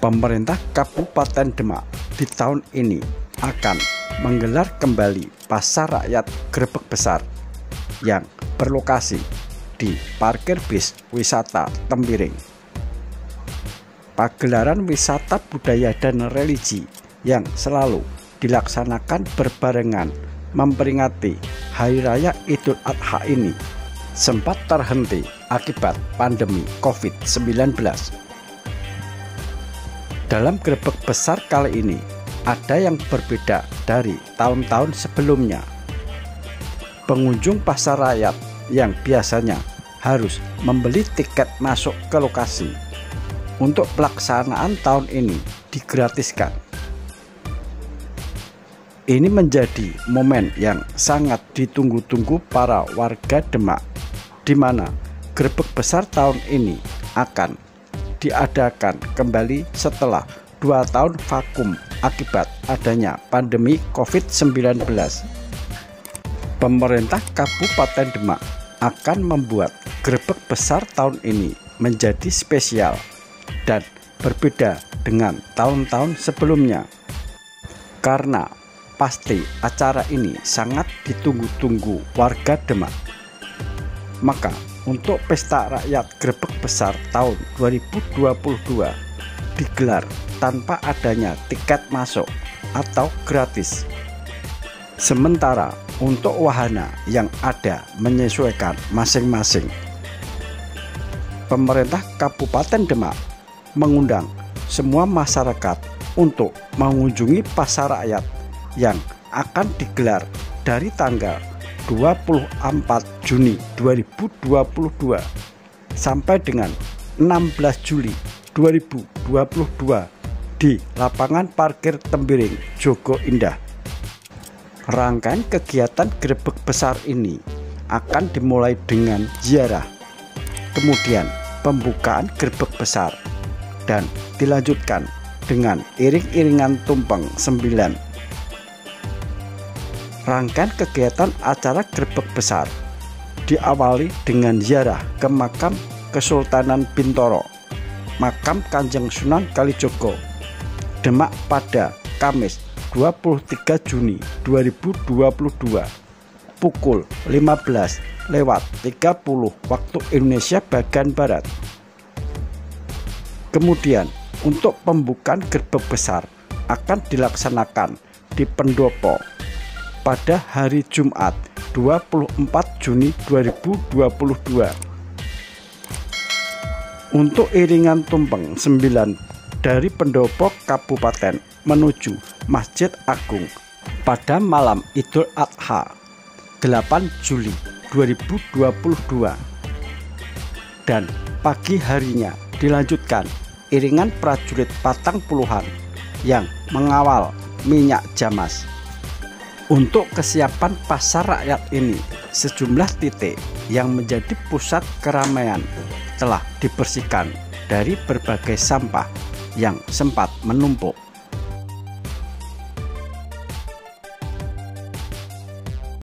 Pemerintah Kabupaten Demak di tahun ini akan menggelar kembali pasar rakyat Grebeg Besar yang berlokasi di parkir bis wisata Tembiring. Pagelaran wisata budaya dan religi yang selalu dilaksanakan berbarengan memperingati Hari Raya Idul Adha ini sempat terhenti akibat pandemi COVID-19. Dalam Grebeg Besar kali ini ada yang berbeda dari tahun-tahun sebelumnya. Pengunjung pasar rakyat yang biasanya harus membeli tiket masuk ke lokasi untuk pelaksanaan tahun ini digratiskan. Ini menjadi momen yang sangat ditunggu-tunggu para warga Demak, di mana Grebeg Besar tahun ini akan diadakan kembali setelah 2 tahun vakum akibat adanya pandemi COVID-19. Pemerintah Kabupaten Demak akan membuat Grebeg Besar tahun ini menjadi spesial dan berbeda dengan tahun-tahun sebelumnya, karena pasti acara ini sangat ditunggu-tunggu warga Demak. Maka untuk pesta rakyat Grebeg Besar tahun 2022 digelar tanpa adanya tiket masuk atau gratis. Sementara untuk wahana yang ada menyesuaikan masing-masing. Pemerintah Kabupaten Demak mengundang semua masyarakat untuk mengunjungi pasar rakyat yang akan digelar dari tanggal 24 Juni 2022 sampai dengan 16 Juli 2022 di lapangan parkir Tembiring, Jogo Indah. Rangkaian kegiatan Grebeg Besar ini akan dimulai dengan ziarah, kemudian pembukaan Grebeg Besar, dan dilanjutkan dengan iring-iringan tumpeng 9. Rangkaian kegiatan acara Grebeg Besar diawali dengan ziarah ke makam Kesultanan Bintoro, makam Kanjeng Sunan Kalijogo, Demak pada Kamis 23 Juni 2022 pukul 15.30 waktu Indonesia bagian Barat. Kemudian untuk pembukaan Grebeg Besar akan dilaksanakan di Pendopo pada hari Jumat 24 Juni 2022. Untuk iringan tumpeng 9 dari Pendopo Kabupaten menuju Masjid Agung pada malam Idul Adha 8 Juli 2022, dan pagi harinya dilanjutkan iringan prajurit patang puluhan yang mengawal minyak jamas. Untuk kesiapan pasar rakyat ini, sejumlah titik yang menjadi pusat keramaian telah dibersihkan dari berbagai sampah yang sempat menumpuk.